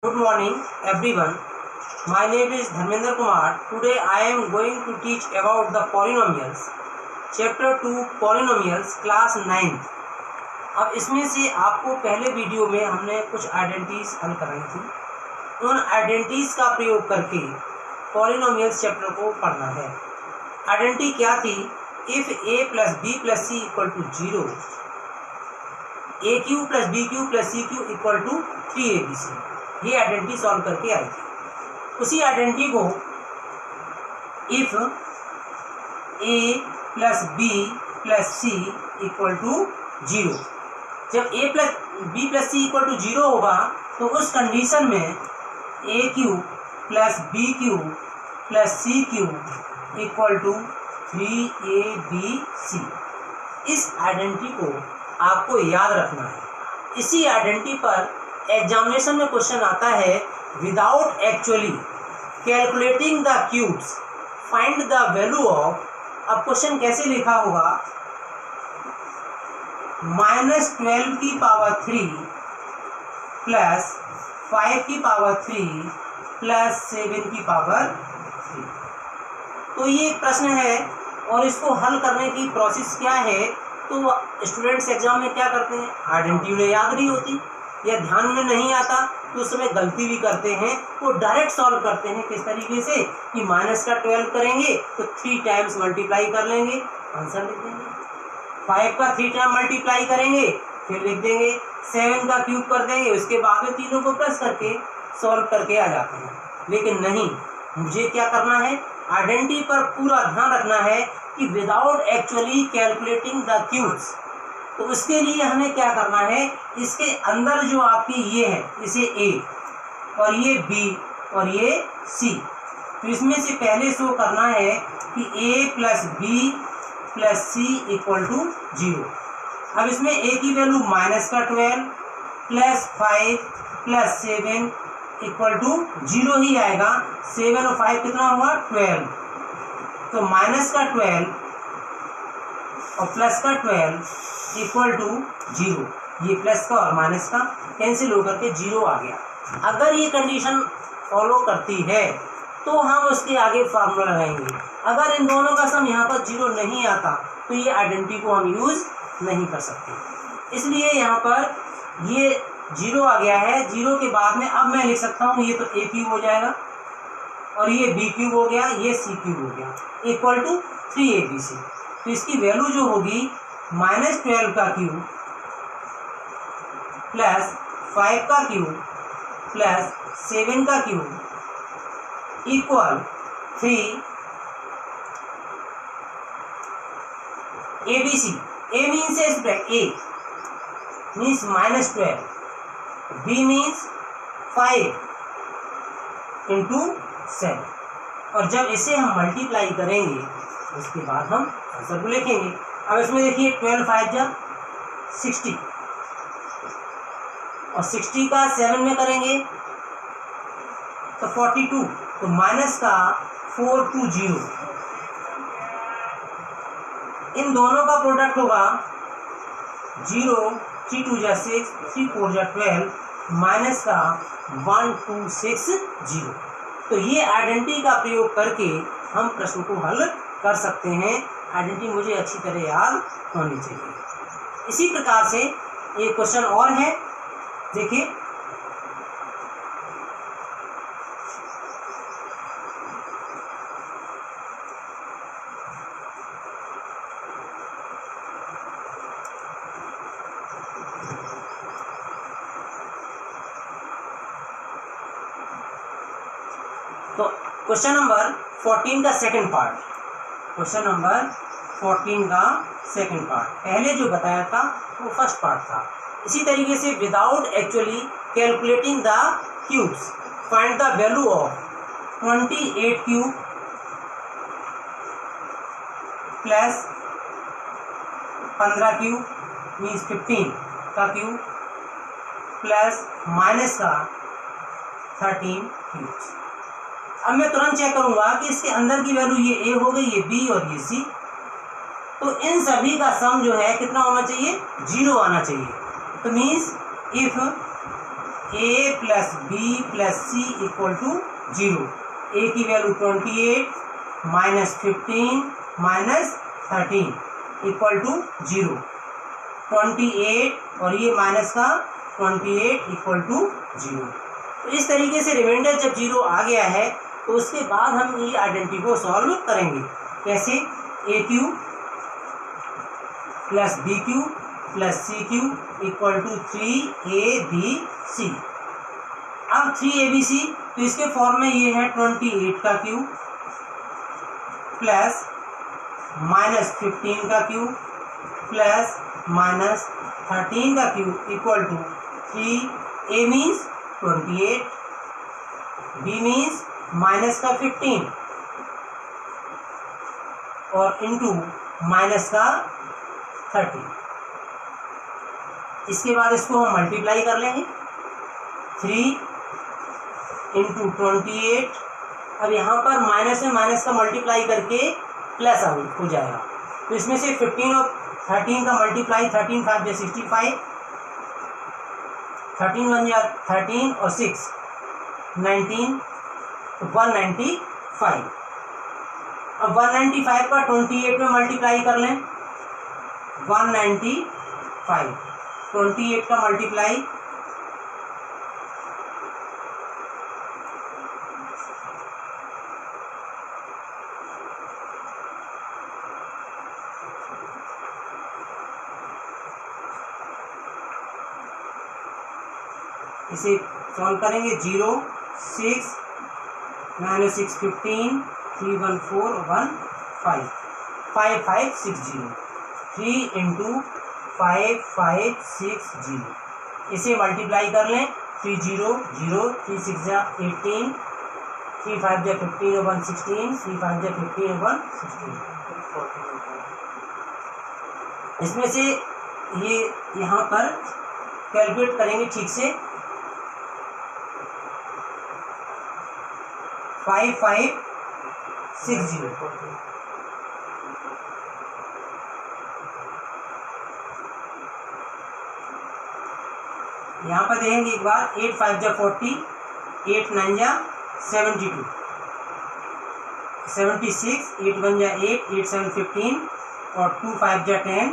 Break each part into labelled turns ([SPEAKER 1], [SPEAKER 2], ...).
[SPEAKER 1] Good morning everyone. My name is Dharmendra Kumar. Today I am going to teach about the polynomials. Chapter 2 Polynomials Class 9th. अब इसमें से आपको पहले video में हमने कुछ आइडेंटिटीज हल कराई थी। उन आइडेंटिटीज का प्रयोग करके पॉलिनोमियल्स चैप्टर को पढ़ना है। आइडेंटिटी क्या थी? If a plus B plus C equal to 0, A cube plus B cube plus C cube equal to 3abc। ये आइडेंटिटी सॉल्व करके आई थी। उसी आइडेंटिटी को if a plus B plus C equal to 0, जब a plus B plus C equal to 0 होगा तो उस condition में A cube plus B cube plus C cube equal to 3abc। इस आइडेंटिटी को आपको याद रखना है। इसी आइडेंटिटी पर एग्जामिनेशन में क्वेश्चन आता है, without actually calculating the cubes find the value of. अब क्वेश्चन कैसे लिखा होगा? -12 की पावर 3 प्लस 5 की पावर 3 प्लस 7 की पावर 3। तो ये एक प्रश्न है और इसको हल करने की प्रोसेस क्या है? तो स्टूडेंट्स एग्जाम में क्या करते हैं, आइडेंटिटी उन्हें याद नहीं होती या ध्यान में नहीं आता तो उस समय गलती भी करते हैं। वो डायरेक्ट सॉल्व करते हैं किस तरीके से कि -12 करेंगे तो 3 टाइम्स मल्टीप्लाई कर लेंगे, आंसर लिख देंगे। 5 का 3 टाइम मल्टीप्लाई करेंगे, फिर लिख देंगे। 7 का क्यूब कर देंगे, उसके बाद में तीनों को प्लस करके सॉल्व करके आ जाते हैं। लेकिन नहीं, मुझे क्या करना है, आइडेंटिटी पर पूरा ध्यान रखना है कि without actually calculating the cubes. तो उसके लिए हमें क्या करना है, इसके अंदर जो आपकी ये है, इसे A और ये B और ये C, तो इसमें से पहले शो करना है कि A plus B plus C equal to 0। अब इसमें A की value -12 plus 5 plus 7 equal to 0 ही आएगा। 7 और 5 कितना हुआ? 12। तो -12 और प्लस का 12 इक्वल टू 0। ये प्लस का और माइनस का कैंसिल होकर के 0 आ गया। अगर ये कंडीशन फॉलो करती है तो हम उसके आगे फार्मूला लगाएंगे। अगर इन दोनों का सम यहाँ पर 0 नहीं आता तो ये आइडेंटिटी को हम यूज़ नहीं कर सकते। इसलिए यहाँ पर ये 0 आ गया है। 0 के बाद में अब मैं लिख सकता हूँ, ये तो a क्यूब हो जाएगा और ये b क्यूब हो गया, ये c क्यूब हो गया, इक्वल टू 3abc। तो इसकी वैल्यू जो होगी -12 का क्यूब प्लस 5 का क्यूब प्लस 7 का cube equal 3 abc। a means a means -12, b means 5 into 7। और जब इसे हम मल्टीप्लाई करेंगे उसके बाद हम आंसर को लिखेंगे। अब इसमें देखिए 12 5 जा 60 और 60 का 7 में करेंगे तो 42, तो माइनस का 4 टू 0। इन दोनों का प्रोडक्ट होगा 0, 3 2 जा 6, 3 4 जा 12, माइनस का 1 2 6 0। तो ये आइडेंटिटी का प्रयोग करके हम प्रश्न को हल कर सकते हैं। आइडेंटिटी मुझे अच्छी तरह याद होनी चाहिए। इसी प्रकार से एक क्वेश्चन और है, देखिए। तो क्वेश्चन नंबर 14 का सेकंड पार्ट, क्वेश्चन नंबर 14 का सेकंड पार्ट, पहले जो बताया था वो फर्स्ट पार्ट था। इसी तरीके से without actually calculating the cubes find the value of 28 cube plus 15 cube means 15 का क्यूब प्लस माइनस का 13 क्यूब्स। अब मैं तुरंत चेक करूंगा कि इसके अंदर की वैल्यू ये a हो गई, ये b और ये c। तो इन सभी का सम जो है कितना होना चाहिए? 0 आना चाहिए। तो means if A plus B plus C equal to 0। ए की value 28 minus 15 minus 13 equal to 0। 28 और ये माइनस का 28 इक्वल टू 0। तो इस तरीके से रिमाइंडर जब 0 आ गया है तो उसके बाद हम ये आइडेंटिटी को सॉल्व करेंगे। कैसे? A cube plus B cube plus C cube equal to 3abc। अब 3abc तो इसके फॉर्म में ये है 28 का क्यू प्लस माइनस 15 का क्यू प्लस माइनस 13 का cube equal to 3a means 28, b means minus का 15 और इंटू माइनस का 30। इसके बाद इसको हम मल्टीप्लाई कर लेंगे 3 इंटू 28। अब यहाँ पर माइनस में माइनस का मल्टीप्लाई करके प्लस हो जाएगा। तो इसमें से 15 और 13 का मल्टीप्लाई 13 5 या 65, 13 1 या 13 और 6 19 तो 195। अब 195 का 28 में मल्टीप्लाई कर लें 195 28 का मल्टीप्लाई इसे सॉल्व करेंगे 0 6 9 6 15 3 1 4 1 5 5 5 6 0 3 इंटू 5 5 6 0। इसे मल्टीप्लाई कर लें 3 0 0 3 6 जा 18 3 5 जा 15 और 1 16 3 5 जा 15 और 1 16। इसमें से ये यहाँ पर कैलकुलेट करेंगे ठीक से 5 5 6 0। यहाँ पर देखेंगे एक बार 8 5 जा 40 8 9 जा 72 76 8 1 जा 8 8 7 15 और 2 5 जा 10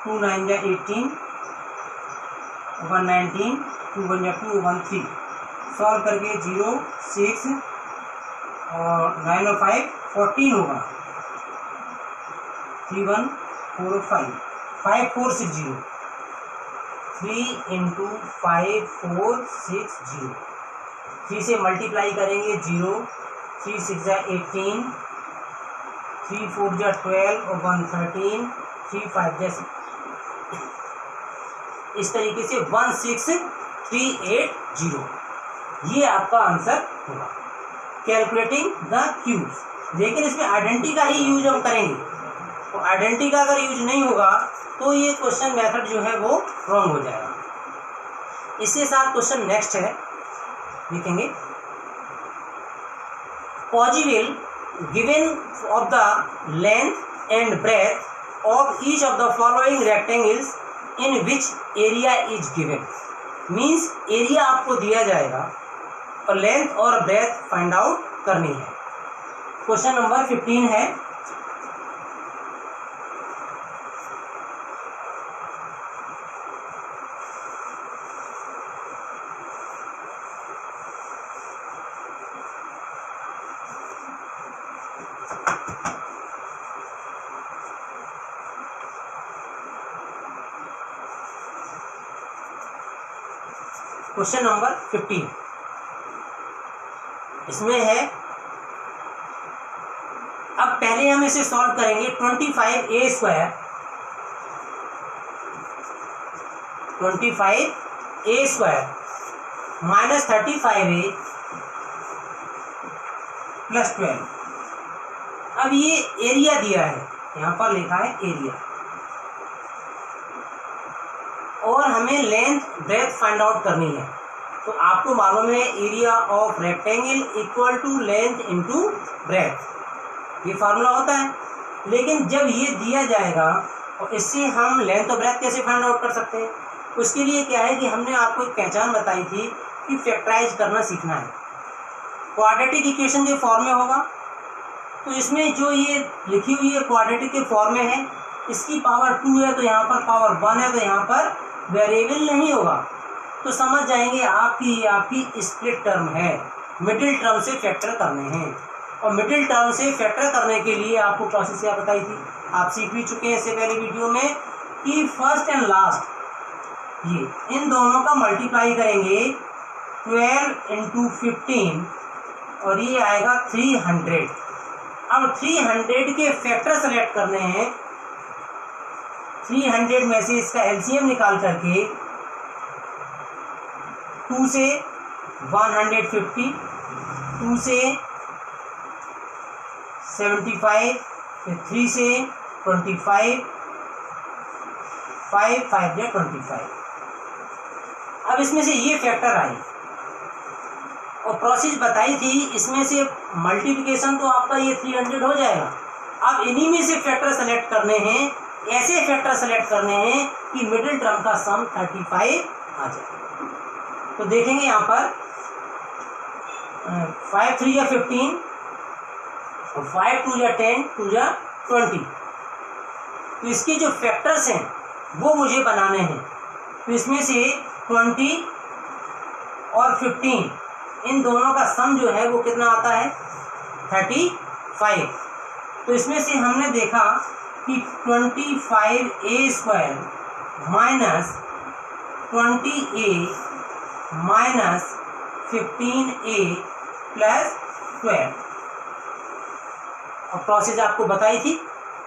[SPEAKER 1] 2 9 जा 18 1 19 2 1 जा 2 1 3। सॉल्व करके 0 6 और 9 और 5 14 होगा 3 1 4 और 5 5 4 6 0 3 इंटू 5 4 6 0। 3 से मल्टीप्लाई करेंगे 0 3 6 जा 18 3 4 जा 12 और 1 13 3 5 जा 6। इस तरीके से 16380 ये आपका आंसर होगा कैलकुलेटिंग द क्यूब्स। लेकिन इसमें आइडेंटिटी का ही यूज हम करेंगे। तो आइडेंटिटी का अगर यूज नहीं होगा तो ये क्वेश्चन मेथड जो है वो रॉन्ग हो जाएगा। इसके साथ क्वेश्चन नेक्स्ट है, लिखेंगे positive given of the length and breadth of each of the following rectangles in which area is given. Means area आपको दिया जाएगा और लेंथ और ब्रेथ फाइंड आउट करनी है। क्वेश्चन नंबर 15 है क्वेश्चन नंबर 15। इसमें है, अब पहले हम इसे सॉल्व करेंगे 25a square 25a square minus 35a plus 12। अब ये एरिया दिया है, यहाँ पर लिखा है एरिया, और हमें लेंथ ब्रेथ फाइंड आउट करनी है। तो आपको मालूम है area of rectangle equal to length into breadth, ये फार्मूला होता है। लेकिन जब ये दिया जाएगा और इससे हम लेंथ और ब्रेथ कैसे फाइंड आउट कर सकते हैं? उसके लिए क्या है कि हमने आपको एक पहचान बताई थी कि फैक्टराइज करना सीखना है। क्वाड्रेटिक इक्वेशन के फॉर्म में होगा, तो इसमें जो ये लिखी हुई है क्वाड्रेटिक के फॉर्म में है, इसकी पावर 2 है तो यहाँ पर पावर 1 है, तो यहाँ पर वेरिएबल नहीं होगा, तो समझ जाएंगे आपकी स्प्लिट टर्म है, मिडिल टर्म से फैक्टर करने हैं। और मिडिल टर्म से फैक्टर करने के लिए आपको प्रोसेस क्या बताई थी, आप सीख भी चुके हैं इससे पहले वीडियो में, कि फर्स्ट एंड लास्ट ये इन दोनों का मल्टीप्लाई करेंगे 12 इंटू 15 और ये आएगा 300। अब 300 के फैक्टर सेलेक्ट करने हैं, 300 में से इसका एलसीएम निकाल करके 2 से 150, 2 से 75, फिर 3 से 25, 5 5 या 25। अब इसमें से ये फैक्टर आए और प्रोसेस बताई थी, इसमें से मल्टीप्लिकेशन तो आपका ये 300 हो जाएगा। अब इन्हीं में से फैक्टर सेलेक्ट करने हैं, ऐसे फैक्टर सेलेक्ट करने हैं कि मिडिल टर्म का सम 35 आ जाए। तो देखेंगे यहाँ पर 5 3 या 15 और 5 2 या 10 2 या 20, तो इसके जो फैक्टर्स हैं वो मुझे बनाने हैं। तो इसमें से 20 और 15 इन दोनों का सम जो है वो कितना आता है 35। तो इसमें से हमने देखा कि 25a² minus 20a minus 15a plus 12। और प्रोसेस आपको बताई थी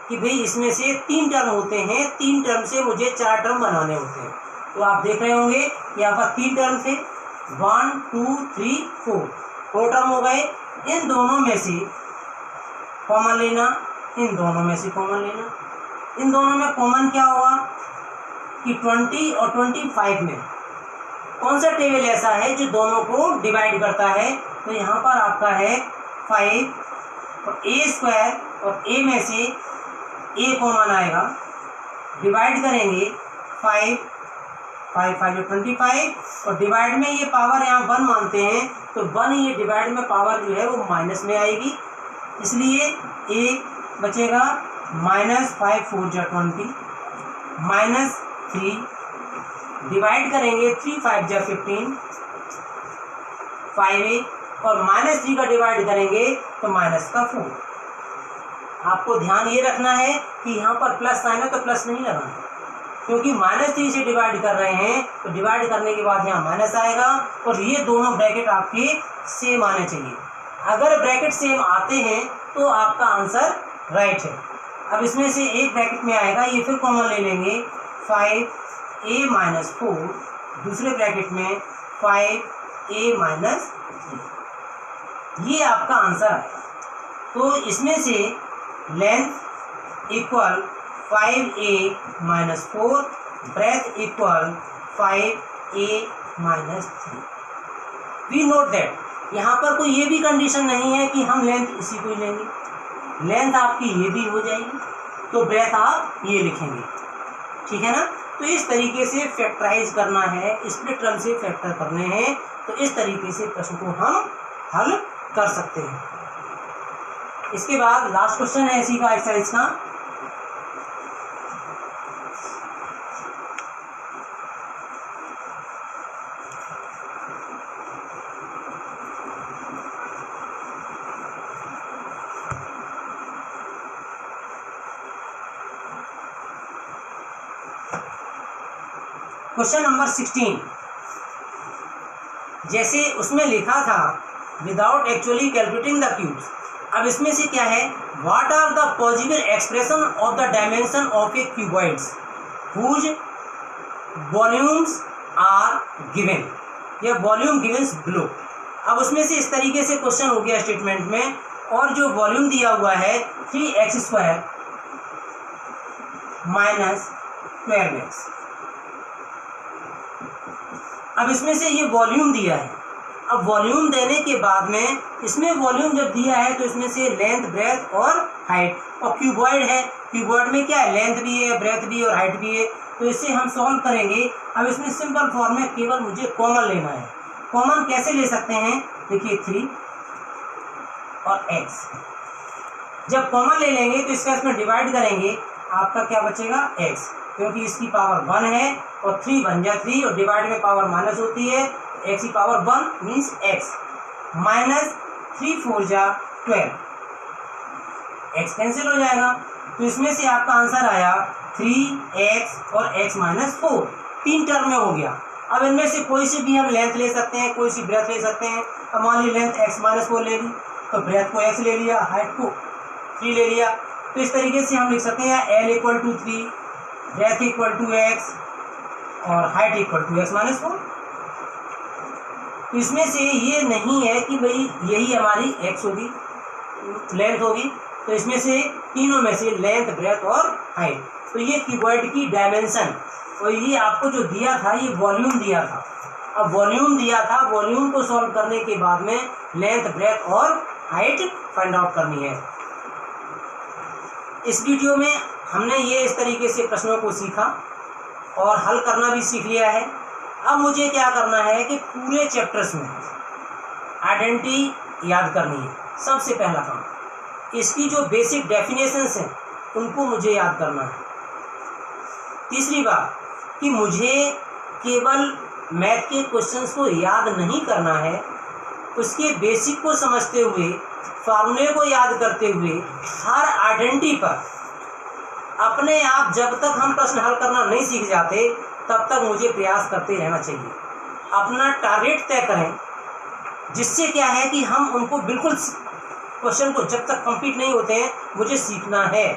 [SPEAKER 1] कि भाई इसमें से 3 टर्म होते हैं, 3 टर्म से मुझे 4 टर्म बनाने होते हैं। तो आप देख रहे होंगे यहाँ पर 3 टर्म थे, 1 2 3 4 टर्म हो गए। इन दोनों में से कॉमन लेना, इन दोनों में से कॉमन लेना। इन दोनों में कॉमन क्या होगा कि 20 और 25 में कौन सा टेबल ऐसा है जो दोनों को डिवाइड करता है, तो यहाँ पर आपका है 5 और a² और a में से a कॉमन आएगा, डिवाइड करेंगे 5 5 5 25 और डिवाइड में ये पावर यहाँ 1 मानते हैं, तो 1 ये डिवाइड में पावर जो है वो माइनस में आएगी, इसलिए a बचेगा -5 4 जा 20 -3 डिवाइड करेंगे 3 5 जा 15 5a और -3 का डिवाइड करेंगे तो -4। आपको ध्यान ये रखना है कि यहाँ पर प्लस साइन है तो प्लस नहीं लगाना, क्योंकि -3 से डिवाइड कर रहे हैं तो डिवाइड करने के बाद यहाँ माइनस आएगा और ये दोनों ब्रैकेट आपके सेम आने चाहिए। अगर ब्रैकेट सेम आते हैं तो आपका आंसर राइट है। अब इसमें से एक ब्रैकेट में आएगा, ये फिर कॉमन ले लेंगे 5a - 4, दूसरे ब्रैकेट में 5a - 3, ये आपका आंसर आएगा। तो इसमें से length equal 5a - 4, breadth equal 5a - 3। We note that यहाँ पर कोई ये भी कंडीशन नहीं है कि हम लेंथ इसी को ही लेंगे, लेंथ आपकी ये भी हो जाएगी तो ब्रेथ आप ये लिखेंगे, ठीक है ना। तो इस तरीके से फैक्टराइज करना है, स्प्लिट टर्म से फैक्टर करने हैं, तो इस तरीके से प्रश्न को हम हल कर सकते हैं। इसके बाद लास्ट क्वेश्चन है इसी का एक्सरसाइज का। क्वेश्चन नंबर 16, जैसे उसमें लिखा था without actually calculating the cubes. अब इसमें से क्या है, what are the positive expression of the dimension of a cuboids whose volumes are given, या वॉल्यूम गिवन्स बिलो। अब उसमें से इस तरीके से क्वेश्चन हो गया स्टेटमेंट में, और जो वॉल्यूम दिया हुआ है 3x² - 12x। अब इसमें से ये वॉल्यूम दिया है। अब वॉल्यूम देने के बाद में इसमें वॉल्यूम जब दिया है तो इसमें से लेंथ, ब्रेथ और हाइट, और क्यूबॉइड है, क्यूबॉइड में क्या है, लेंथ भी है, ब्रेथ भी और हाइट भी है, तो इसे हम सॉल्व करेंगे। अब इसमें सिंपल फॉर्म में केवल मुझे कॉमन लेना है, कॉमन कैसे ले सकते हैं, देखिए 3 और x, जब कॉमन ले लेंगे तो इसका इसमें डिवाइड करेंगे, आपका क्या बचेगा x, क्योंकि इसकी पावर 1 है और 3 बन जाए 3 और डिवाइड में पावर माइनस होती है, x की पावर 1 मीन्स x, माइनस 3 4 जा 12, x कैंसिल हो जाएगा। तो इसमें से आपका आंसर आया 3x और x माइनस 4, 3 टर्म में हो गया। अब इनमें से कोई सी भी हम लेंथ ले सकते हैं, कोई सी ब्रेथ ले सकते हैं। अब मान ली लेंथ x माइनस 4 ले ली, तो ब्रेथ को x ले लिया, हाइट को 3 ले लिया। तो इस तरीके से हम लिख सकते हैं l equal to 3, breadth equal to x और height equal to x minus 4। तो इसमें से ये नहीं है कि भाई यही हमारी x होगी, लेंथ होगी, तो इसमें से तीनों में से लेंथ, ब्रेथ और हाइट। तो ये क्यूबॉइड की डायमेंशन, और ये आपको जो दिया था ये वॉल्यूम दिया था। अब वॉल्यूम दिया था, वॉल्यूम को सॉल्व करने के बाद में लेंथ, ब्रेथ और हाइट फाइंड आउट करनी है। इस वीडियो में हमने ये इस तरीके से प्रश्नों को सीखा और हल करना भी सीख लिया है। अब मुझे क्या करना है कि पूरे चैप्टर्स में आइडेंटिटी याद करनी है, सबसे पहला काम। इसकी जो बेसिक डेफिनेशंस हैं उनको मुझे याद करना है। तीसरी बात कि मुझे केवल मैथ के क्वेश्चंस को याद नहीं करना है, उसके बेसिक को समझते हुए, फार्मूले को याद करते हुए, हर आइडेंटिटी पर अपने आप जब तक हम प्रश्न हल करना नहीं सीख जाते तब तक मुझे प्रयास करते रहना चाहिए। अपना टारगेट तय करें, जिससे क्या है कि हम उनको बिल्कुल क्वेश्चन को जब तक कंप्लीट नहीं होते हैं मुझे सीखना है।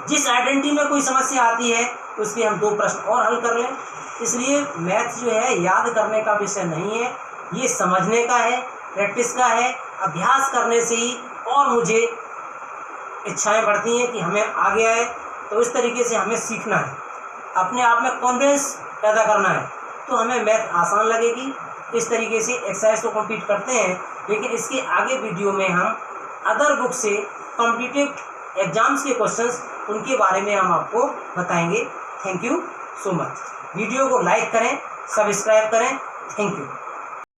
[SPEAKER 1] जिस आइडेंटिटी में कोई समस्या आती है उसके हम 2 प्रश्न और हल कर लें। इसलिए मैथ जो है याद करने का विषय नहीं है, ये समझने का है, प्रैक्टिस का है। अभ्यास करने से ही और मुझे इच्छाएं बढ़ती हैं कि हमें आगे आए। तो इस तरीके से हमें सीखना है, अपने आप में कॉन्फिडेंस पैदा करना है, तो हमें मैथ आसान लगेगी। इस तरीके से एक्सरसाइज तो कंप्लीट करते हैं, लेकिन इसके आगे वीडियो में हम अदर बुक से कॉम्पिटिटिव एग्जाम्स के क्वेश्चंस उनके बारे में हम आपको बताएंगे। Thank you so much. Video को लाइक करें, सब्सक्राइब करें। Thank you.